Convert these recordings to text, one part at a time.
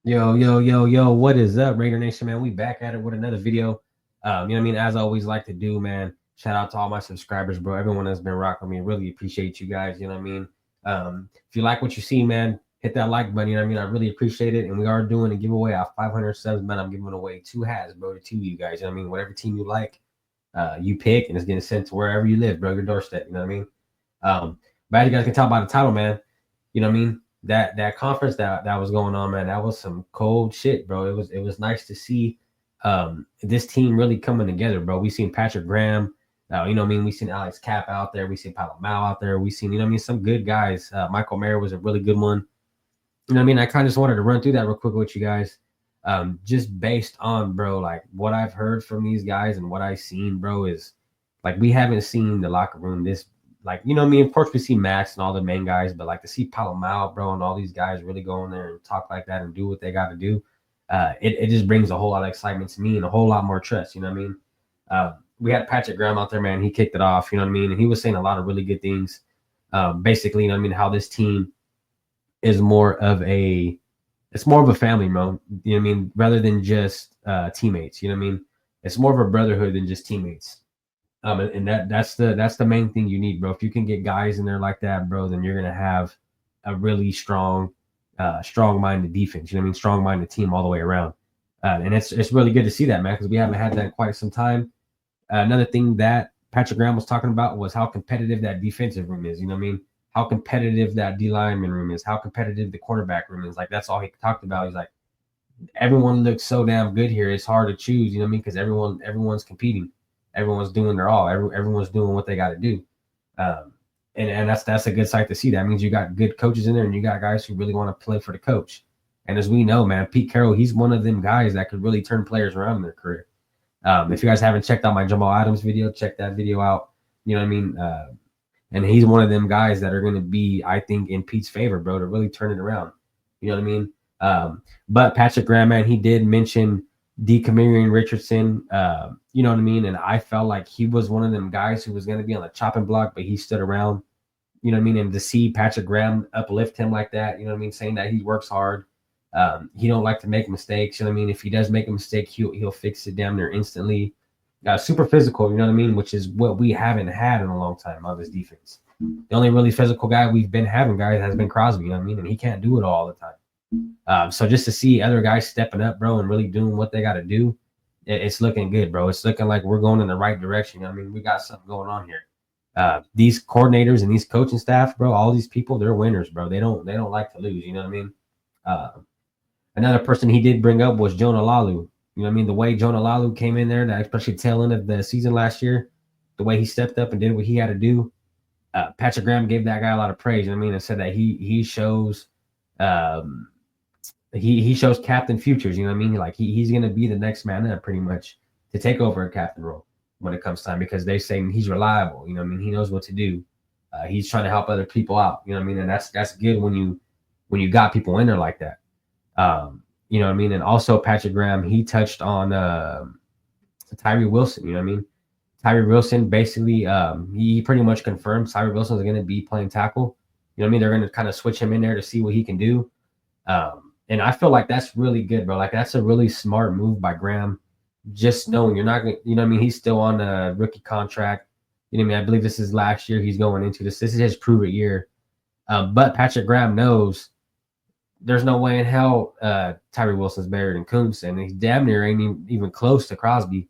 Yo, what is up, Raider Nation, man? We back at it with another video. You know what I mean? As I always like to do, man. Shout out to all my subscribers, bro. Everyone that's been rocking me. Really appreciate you guys. You know what I mean? If you like what you see, man, hit that like button. You know what I mean? I really appreciate it. And we are doing a giveaway of 500 subs, man. I'm giving away 2 hats, bro, to 2 of you guys. You know what I mean? Whatever team you like, you pick, and it's getting sent to wherever you live, bro, your doorstep. You know what I mean? But as you guys can tell by the title, man, you know what I mean? That conference that was going on, man, that was some cold shit, bro. It was nice to see this team really coming together, bro. We seen Patrick Graham, you know what I mean? We seen Alex Cap out there, we seen Palo Mao out there, we seen, you know what I mean, some good guys. Michael Mayer was a really good one. You know what I mean? I kind of just wanted to run through that real quick with you guys. Just based on, bro, like what I've heard from these guys and what I've seen, bro, is like we haven't seen the locker room this, like, you know what I mean? Of course, we see Max and all the main guys, but like to see Palomao, bro, and all these guys really go in there and talk like that and do what they got to do, it just brings a whole lot of excitement to me and a whole lot more trust. You know what I mean? We had Patrick Graham out there, man. He kicked it off. You know what I mean? And he was saying a lot of really good things. Basically, you know what I mean? How this team is more of a family, bro. You know what I mean? Rather than just teammates. You know what I mean? It's more of a brotherhood than just teammates. And that's the main thing you need, bro. If you can get guys in there like that, bro, then you're gonna have a really strong-minded defense. You know what I mean? Strong-minded team all the way around. And it's really good to see that, man, because we haven't had that in quite some time. Another thing that Patrick Graham was talking about was how competitive that defensive room is. You know what I mean? How competitive that D lineman room is. How competitive the cornerback room is. Like that's all he talked about. He's like, everyone looks so damn good here. It's hard to choose. You know what I mean? Because everyone's competing. Everyone's doing their all. Everyone's doing what they got to do, and that's a good sight to see. That means you got good coaches in there, and you got guys who really want to play for the coach. And as we know, man, Pete Carroll, he's one of them guys that could really turn players around in their career. If you guys haven't checked out my Jamal Adams video, check that video out. You know what I mean? And he's one of them guys that are going to be, I think, in Pete's favor, bro, to really turn it around. You know what I mean? But Patrick Graham, man, he did mention Dekamarion Richardson, you know what I mean? And I felt like he was one of them guys who was going to be on the chopping block, but he stood around, you know what I mean? And to see Patrick Graham uplift him like that, you know what I mean? Saying that he works hard. He don't like to make mistakes. You know what I mean? If he does make a mistake, he'll fix it down there instantly. Super physical, you know what I mean? Which is what we haven't had in a long time on this defense. The only really physical guy we've been having, guys, has been Crosby, you know what I mean? And he can't do it all the time. So just to see other guys stepping up, bro, and really doing what they got to do, it's looking good, bro. It's looking like we're going in the right direction. I mean, we got something going on here. These coordinators and these coaching staff, bro, all these people, they're winners, bro. They don't like to lose. You know what I mean? Another person he did bring up was Jonah Lalu. You know what I mean? The way Jonah Lalu came in there, that especially tail end of the season last year, the way he stepped up and did what he had to do. Patrick Graham gave that guy a lot of praise. You know what I mean? And said that he shows he shows captain futures. You know what I mean? Like he's gonna be the next man up pretty much to take over a captain role when it comes time, because they say he's reliable. You know what I mean? He knows what to do. He's trying to help other people out. You know what I mean? And that's good when you got people in there like that. You know what I mean? And also Patrick Graham, he touched on Tyree Wilson. You know what I mean? Tyree Wilson basically he pretty much confirmed Tyree Wilson is going to be playing tackle. You know what I mean? They're going to kind of switch him in there to see what he can do. And I feel like that's really good, bro. Like that's a really smart move by Graham. Just knowing you're not going to, you know what I mean? He's still on a rookie contract. You know what I mean? I believe this is last year he's going into this. This is his prove it year. But Patrick Graham knows there's no way in hell Tyree Wilson's better than Kuntz, and he's damn near ain't even close to Crosby.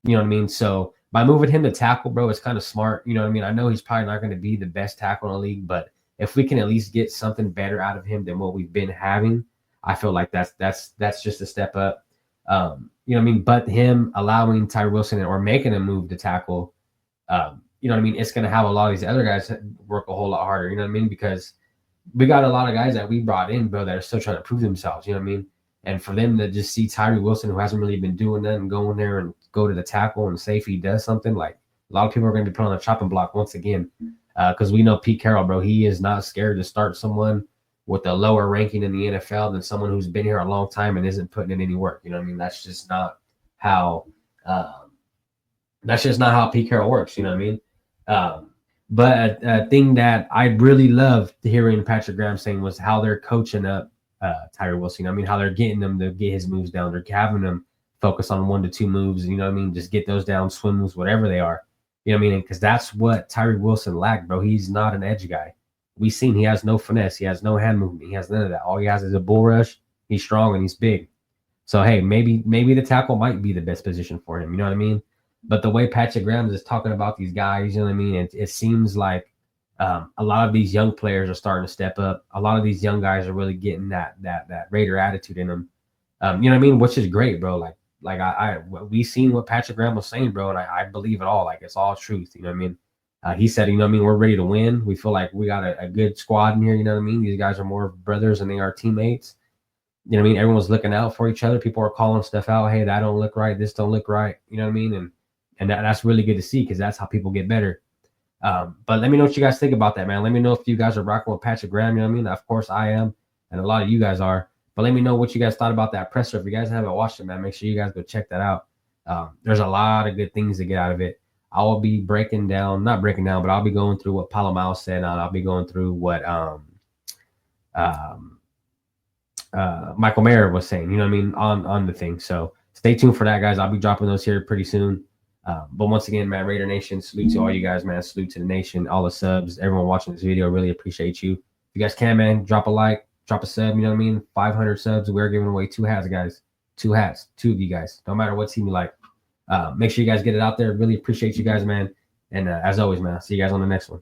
You know what I mean? So by moving him to tackle, bro, it's kind of smart. You know what I mean? I know he's probably not going to be the best tackle in the league, but if we can at least get something better out of him than what we've been having, I feel like that's just a step up. You know what I mean? But him allowing Tyree Wilson or making him move to tackle, you know what I mean? It's going to have a lot of these other guys work a whole lot harder. You know what I mean? Because we got a lot of guys that we brought in, bro, that are still trying to prove themselves. You know what I mean? And for them to just see Tyree Wilson, who hasn't really been doing that, and go in there and go to the tackle and say if he does something, like a lot of people are going to be put on the chopping block once again, because we know Pete Carroll, bro, he is not scared to start someone with a lower ranking in the NFL than someone who's been here a long time and isn't putting in any work. You know what I mean? That's just not how Pete Carroll works. You know what I mean? But a thing that I really loved hearing Patrick Graham saying was how they're coaching up Tyree Wilson. I mean, how they're getting him to get his moves down. They're having him focus on 1 to 2 moves. You know what I mean? Just get those down, swim moves, whatever they are. You know what I mean? Because that's what Tyree Wilson lacked, bro. He's not an edge guy. We've seen he has no finesse. He has no hand movement. He has none of that. All he has is a bull rush. He's strong and he's big. So hey, maybe the tackle might be the best position for him. You know what I mean? But the way Patrick Graham is talking about these guys, you know what I mean? It seems like a lot of these young players are starting to step up. A lot of these young guys are really getting that Raider attitude in them. You know what I mean? Which is great, bro. We seen what Patrick Graham was saying, bro, and I believe it all. Like, it's all truth. You know what I mean? He said, you know what I mean? We're ready to win. We feel like we got a good squad in here. You know what I mean? These guys are more brothers than they are teammates. You know what I mean? Everyone's looking out for each other. People are calling stuff out. Hey, that don't look right. This don't look right. You know what I mean? And that's really good to see, because that's how people get better. But let me know what you guys think about that, man. Let me know if you guys are rocking with Patrick Graham. You know what I mean? Of course I am, and a lot of you guys are. But let me know what you guys thought about that presser. If you guys haven't watched it, man, make sure you guys go check that out. There's a lot of good things to get out of it. I will be not breaking down, but I'll be going through what Palomar said, and I'll be going through what Michael Mayer was saying, you know what I mean, on the thing. So stay tuned for that, guys. I'll be dropping those here pretty soon. But once again, man, Raider Nation, salute to all you guys, man. Salute to the nation, all the subs, everyone watching this video. Really appreciate you. If you guys can, man, drop a like, drop a sub, you know what I mean? 500 subs. We're giving away 2 hats, guys. 2 hats, 2 of you guys. No matter what team you like. Make sure you guys get it out there. Really appreciate you guys, man. And as always, man, I'll see you guys on the next one.